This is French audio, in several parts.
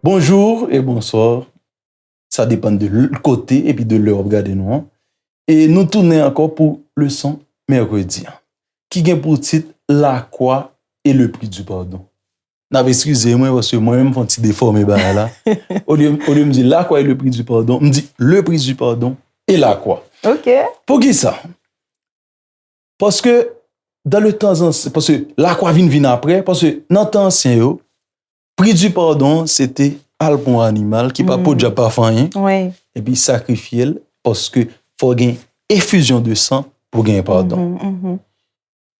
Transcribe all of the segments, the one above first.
Bonjour et bonsoir. Ça dépend de l'autre côté et puis de l'heure, regardez nous. Hein. Et nous tournons encore pour leçon mercredi. Qui gagne pour titre La croix et le prix du pardon. Excusez-moi parce que moi-même, je suis déformé là. Au lieu de me dire la croix et le prix du pardon, je me dis le prix du pardon et la croix. OK. Pour qui ça? Parce que dans le temps ancien, parce que la croix vient après, parce que dans le temps ancien, prix du pardon, c'était un bon animal qui n'a pas déjà pas fait Oui. et puis sacrifier parce que faut gagner effusion de sang pour gagner pardon.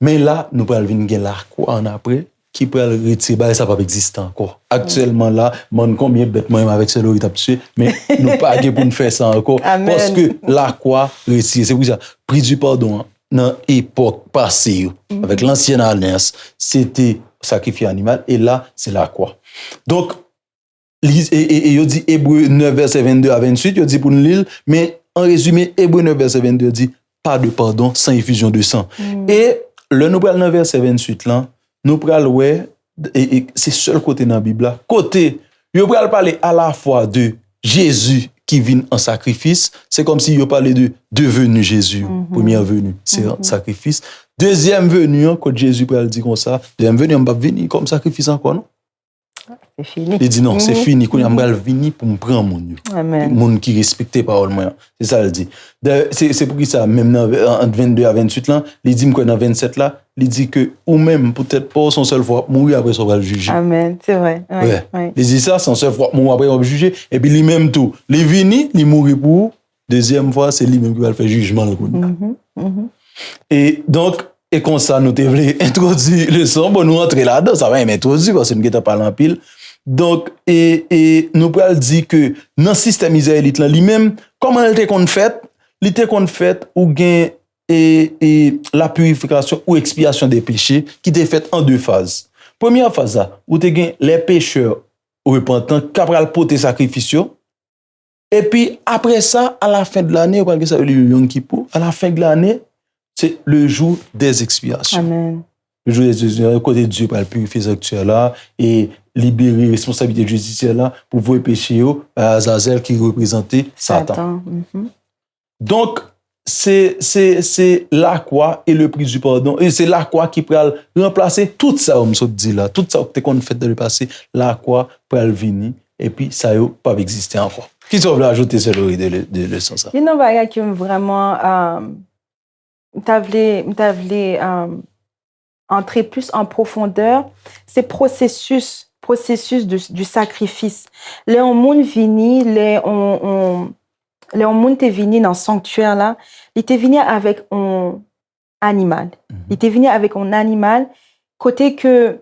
Mais là, nous allons venir la croix en après qui peut le retirer, ça va pas exister encore. Actuellement là, mon combien bête moi avec ce lorite tué, mais nous pas pour nous faire ça encore parce que la croix retire, c'est pour ça prix du pardon dans l'époque passée avec l'ancienne alliance, c'était sacrifice animal et là c'est la croix. Donc il dit Hébreux 9 verset 22 à 28, il dit pour nous lire, mais en résumé Hébreux 9 verset 22 dit pas de pardon sans effusion de sang. Et le nous pral dans verset 28 là, nous pral ouais et c'est seul côté dans la Bible là, côté yo pral parler à la fois de Jésus qui vient en sacrifice, c'est comme si yo parlait de devenu Jésus, première venue, c'est un sacrifice. Deuxième venue, quand Jésus pral dit comme ça, deuxième venue on va venir comme sacrifice encore non? C'est fini. Il dit non, c'est fini. Quand on va venir pour me prendre mon Dieu. Amen. Mon qui respecte parole moi. C'est ça il dit. C'est pour ça même dans entre 22 à 28 là, il dit que dans 27 là, il dit que ou même peut-être pas son seule fois mourir après ça va le juger. Amen, c'est vrai. Ouais. Il dit ça son seule fois mourir après on va le juger et puis lui même tout. Il vini, il mourir pour deuxième fois, c'est lui même qui va le faire jugement le coup. Et donc et comme ça, nous devons introduire le son. Bon, nous entrer là-dedans, ça va introduire parce que nous avons parlé en pile. Donc, et nous pouvons dire que dans le système israélite, lui-même, comment il était qu'on fait? Il était qu'on fait ou gain et la purification ou expiation des péchés qui était faite en deux phases. Première phase, où tu gain les pécheurs repentants qui ont porté sacrifice. Et puis, après ça, à la fin de l'année, on va ça le Yom Kippur, à la fin de l'année, c'est le jour des expiations. Amen. Le jour des expiations, côté Dieu pour purifier ces acteurs-là et libérer responsabilité judiciaire-là pour voir péché à Azazel qui représentait Satan. Donc, c'est la croix et le prix du pardon. Et c'est la croix qui peut remplacer tout ça, on me dit là. Tout ça qu'on fait dans le passé, la croix peut venir et puis ça ne peut pas exister encore. Qui sont veut ajouter ce de leçon ça? Il y a une chose qui vraiment... M'tavle entrer plus en profondeur, c'est processus du sacrifice. Les monde vini, les monde te vini dans le sanctuaire là, il te vini avec un animal. Il te vini avec un animal côté que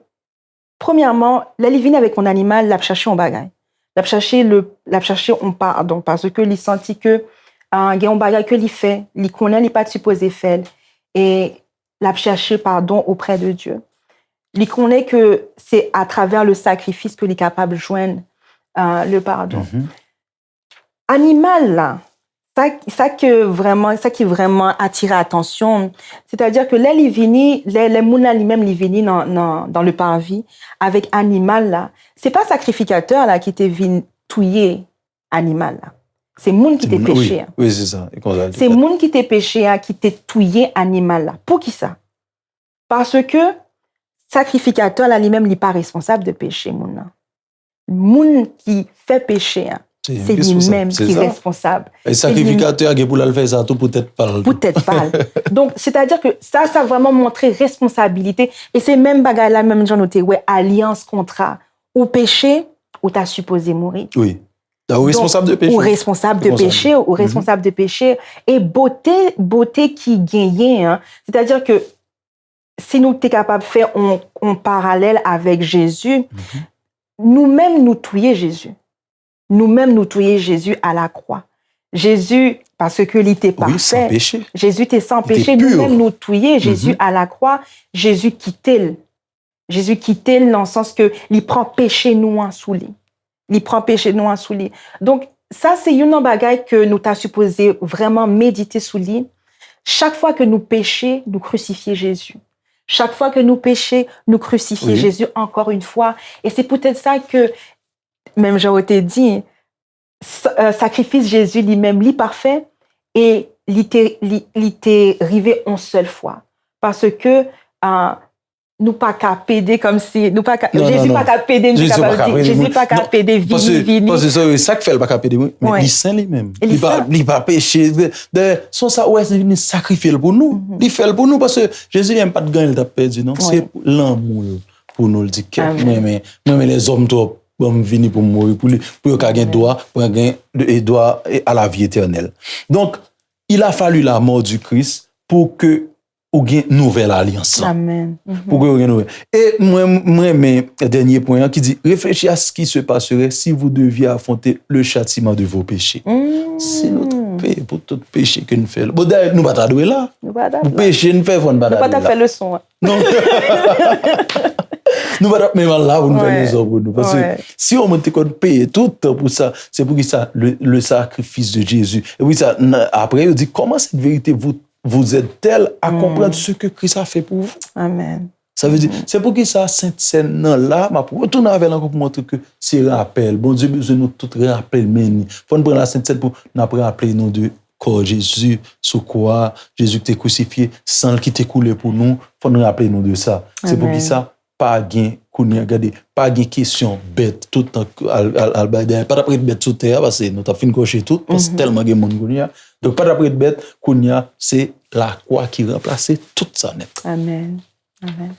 premièrement, là il vini avec un animal, l'a cherché un bagage. L'a cherché un pardon parce que il senti que il y a un bagage que il fait, il connaît, il pas supposé faire et l'a chercher pardon auprès de Dieu. Il connaît que c'est à travers le sacrifice que il est capable de joindre le pardon. Animal là, ça qui vraiment attire l'attention, c'est-à-dire que là il vini, les mouna lui-même il vini dans le parvis avec animal là, c'est pas sacrificateur là qui était venu tuer animal là. C'est moun qui t'est péché. Oui, c'est ça. C'est moun qui t'est péché, qui t'est tué animal là. Pour qui ça? Parce que sacrificateur là lui-même n'est pas responsable de péché moun là. Moun qui fait péché, c'est lui-même qui est responsable. Et sacrificateur qui pour le faire ça tout peut-être pas. Peut-être pas. Donc c'est-à-dire que ça a vraiment montré responsabilité et c'est même bagaille là même j'en noté ouais alliance contrat ou péché ou t'as supposé mourir. Oui. Ou responsable de péché. Ou responsable de péché, ou responsable de péché. Et beauté qui gagne, c'est-à-dire que si nous sommes capables de faire un parallèle avec Jésus, nous-mêmes nous tuer Jésus. Nous-mêmes nous tuer Jésus à la croix. Jésus, parce que il était parfait. Sans péché. Jésus était sans péché. Nous-mêmes nous tuer Jésus à la croix. Jésus quittait. Jésus quittait dans le sens que il prend péché nous en sous lui. Il prend péché nous en sous lui. Donc, ça, c'est une bagaille que nous t'as supposé vraiment méditer sous lui. Chaque fois que nous péchons, nous crucifions Jésus. Chaque fois que nous péchons, nous crucifions Jésus encore une fois. Et c'est peut-être ça que même j'aurais été dit, sacrifice Jésus lui-même, lui parfait, et il était arrivé une seule fois. Parce que nous pas qu'à péder comme si, nous pas Jésus pas qu'à péder, Jésus pas qu'à péder, vini. Parce que c'est ça qui fait le pas qu'à péder, mais il saint lui-même. Il pas péché. Son ça, ouais, c'est une sacrifice pour nous. Il fait pour nous parce que Jésus n'aime pas de gagner, il t'a perdu, non? C'est l'amour pour nous le dire. Mais les hommes, toi, venir pour mourir, pour gagner droit, pour gagner droit à la vie éternelle. Donc, il a fallu la mort du Christ pour que ou une nouvelle alliance. Amen. Pour que une nouvelle. Et moi, mais dernier point qui dit réfléchissez à ce qui se passerait si vous deviez affronter le châtiment de vos péchés. C'est notre paix pour tout péché que nous faisons. Bon, d'ailleurs, nous ne pas là. Nous péché, nous faisons pas là. Nous pas faire le son. Non. Nous ne pas même là pour nous faire les œuvres pour nous. Parce que si on monte qu'on paye tout le temps pour ça, c'est pour que ça, le sacrifice de Jésus. Et oui, ça, après, il dit comment cette vérité vous aide-t-elle à comprendre ce que Christ a fait pour vous? Amen. Ça veut dire, c'est pour que ça, Sainte Seine, là, pour retourner avec encore pour montrer que c'est rappel. Bon Dieu, besoin de nous tout rappeler, mais il faut nous prendre la Sainte Seine pour nous rappeler nous de corps Jésus, sous quoi Jésus t'est crucifié, sang qui t'est coulé pour nous, il faut nous rappeler nous de ça. C'est pour que ça, pas gain, pas gain question bête, tout le temps, pas d'après bête sous terre, parce que nous avons fini cocher tout, parce que tellement de monde qu'on y a. Donc, pas d'après bête, qu'on y a, c'est la croix qui remplace tout ça net. Amen. Amen.